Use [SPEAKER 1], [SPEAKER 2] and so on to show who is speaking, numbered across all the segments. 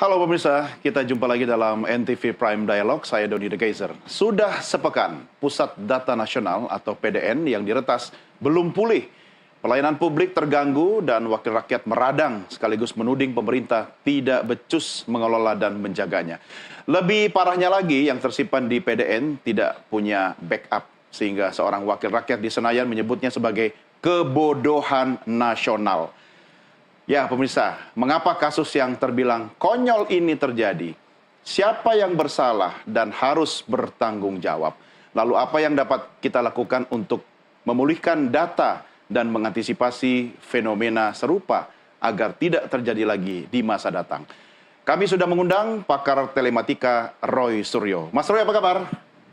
[SPEAKER 1] Halo pemirsa, kita jumpa lagi dalam NTV Prime Dialog. Saya Doni The Geyser. Sudah sepekan, Pusat Data Nasional atau PDN yang diretas belum pulih. Pelayanan publik terganggu dan wakil rakyat meradang sekaligus menuding pemerintah tidak becus mengelola dan menjaganya. Lebih parahnya lagi, yang tersimpan di PDN tidak punya backup, sehingga seorang wakil rakyat di Senayan menyebutnya sebagai kebodohan nasional. Ya pemirsa, mengapa kasus yang terbilang konyol ini terjadi? Siapa yang bersalah dan harus bertanggung jawab? Lalu apa yang dapat kita lakukan untuk memulihkan data dan mengantisipasi fenomena serupa agar tidak terjadi lagi di masa datang? Kami sudah mengundang pakar telematika Roy Suryo. Mas Roy, apa kabar?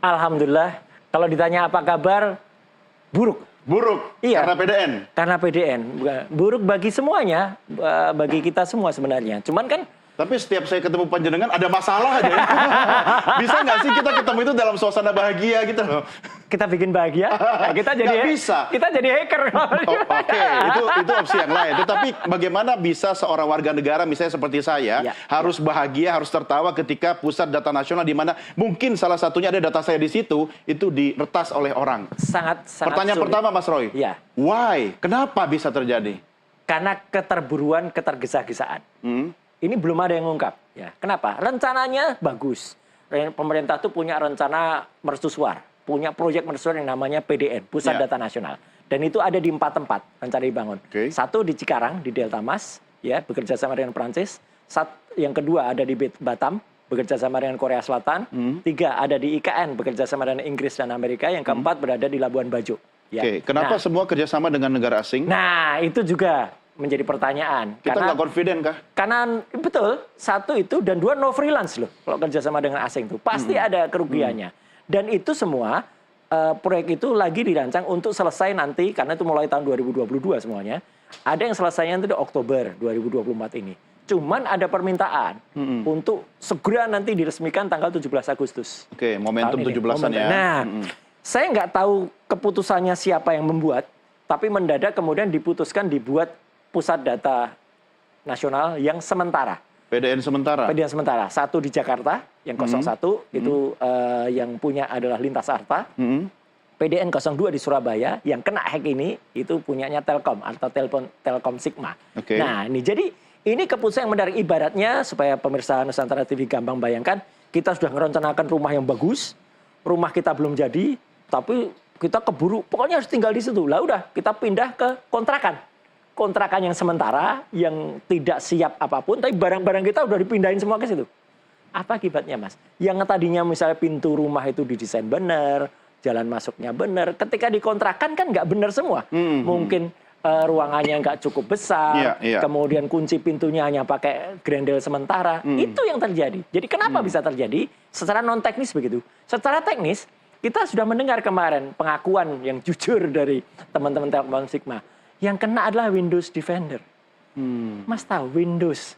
[SPEAKER 2] Alhamdulillah. Kalau ditanya apa kabar, buruk.
[SPEAKER 1] Buruk,
[SPEAKER 2] iya,
[SPEAKER 1] karena PDN?
[SPEAKER 2] Karena PDN. Buruk bagi semuanya, bagi kita semua sebenarnya. Cuman kan...
[SPEAKER 1] Tapi setiap saya ketemu panjenengan ada masalah aja ya. Bisa nggak sih kita ketemu itu dalam suasana bahagia gitu loh?
[SPEAKER 2] Kita bikin bahagia, nah, kita jadi
[SPEAKER 1] bisa.
[SPEAKER 2] Kita jadi hacker.
[SPEAKER 1] Oke, itu opsi yang lain. Tetapi bagaimana bisa seorang warga negara misalnya seperti saya harus bahagia, harus tertawa ketika Pusat Data Nasional di mana mungkin salah satunya ada data saya di situ itu diretas oleh orang.
[SPEAKER 2] Sangat
[SPEAKER 1] Pertanyaan
[SPEAKER 2] sulit.
[SPEAKER 1] Pertama Mas Roy.
[SPEAKER 2] Ya.
[SPEAKER 1] Why? Kenapa bisa terjadi?
[SPEAKER 2] Karena keterburuan, ketergesa-gesaan. Ini belum ada yang ngungkap. Ya. Kenapa? Rencananya bagus. Pemerintah tuh punya rencana mercusuar, punya proyek mercusuar yang namanya PDN, Pusat Data Nasional. Dan itu ada di 4 tempat rencana dibangun. Satu di Cikarang, di Delta Mas, ya, bekerja sama dengan Prancis. Yang kedua ada di Batam, bekerja sama dengan Korea Selatan. 3 ada di IKN, bekerja sama dengan Inggris dan Amerika. Yang keempat berada di Labuan Bajo. Ya.
[SPEAKER 1] Kenapa semua kerjasama dengan negara asing?
[SPEAKER 2] Nah, itu juga menjadi pertanyaan.
[SPEAKER 1] Kita nggak confident kah?
[SPEAKER 2] Karena betul, satu itu, dan 2 no freelance loh. Kalau kerjasama dengan asing itu pasti ada kerugiannya. Dan itu semua proyek itu lagi dirancang untuk selesai nanti, karena itu mulai tahun 2022 semuanya. Ada yang selesainya itu di Oktober 2024 ini. Cuman ada permintaan untuk segera nanti diresmikan tanggal 17 Agustus.
[SPEAKER 1] Oke, momentum 17-an ya.
[SPEAKER 2] Nah, saya nggak tahu keputusannya siapa yang membuat, tapi mendadak kemudian diputuskan dibuat Pusat Data Nasional yang sementara.
[SPEAKER 1] PDN sementara?
[SPEAKER 2] PDN sementara. Satu di Jakarta, yang 01, itu yang punya adalah Lintas Arta. PDN 02 di Surabaya, yang kena hack ini, itu punyanya Telkom, atau Telkom Sigma. Nah, ini jadi, ini keputusan yang menarik. Ibaratnya, supaya pemirsa Nusantara TV gampang bayangkan, kita sudah merencanakan rumah yang bagus, rumah kita belum jadi, tapi kita keburu, pokoknya harus tinggal di situ. Lah udah, kita pindah ke kontrakan. Kontrakan yang sementara, yang tidak siap apapun, tapi barang-barang kita udah dipindahin semua ke situ. Apa akibatnya, Mas? Yang tadinya misalnya pintu rumah itu didesain benar, jalan masuknya benar, ketika dikontrakan kan nggak benar semua. Mungkin ruangannya nggak cukup besar, kemudian kunci pintunya hanya pakai grendel sementara. Itu yang terjadi. Jadi kenapa bisa terjadi? Secara non-teknis begitu. Secara teknis, kita sudah mendengar kemarin pengakuan yang jujur dari teman-teman Telkom Sigma. Yang kena adalah Windows Defender. Mas tahu Windows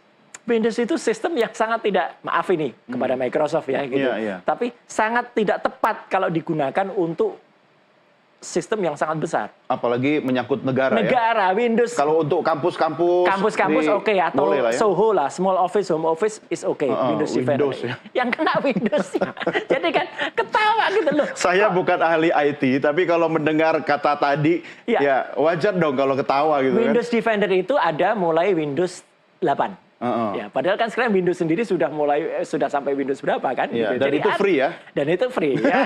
[SPEAKER 2] itu sistem yang sangat tidak, maaf ini kepada Microsoft ya gitu. Tapi sangat tidak tepat kalau digunakan untuk sistem yang sangat besar.
[SPEAKER 1] Apalagi menyangkut negara ya.
[SPEAKER 2] Windows.
[SPEAKER 1] Kalau untuk kampus-kampus
[SPEAKER 2] oke, atau Soho lah, small office, home office is oke. Windows Defender. Yang kena Windows. Jadi kan ketawa gitu loh.
[SPEAKER 1] Saya bukan ahli IT, tapi kalau mendengar kata tadi, ya wajar dong kalau ketawa gitu.
[SPEAKER 2] Windows Defender itu ada mulai Windows 8. Ya, padahal kan sekarang Windows sendiri sudah sampai Windows berapa kan?
[SPEAKER 1] Dan itu free ya?
[SPEAKER 2] Dan itu free. Ya.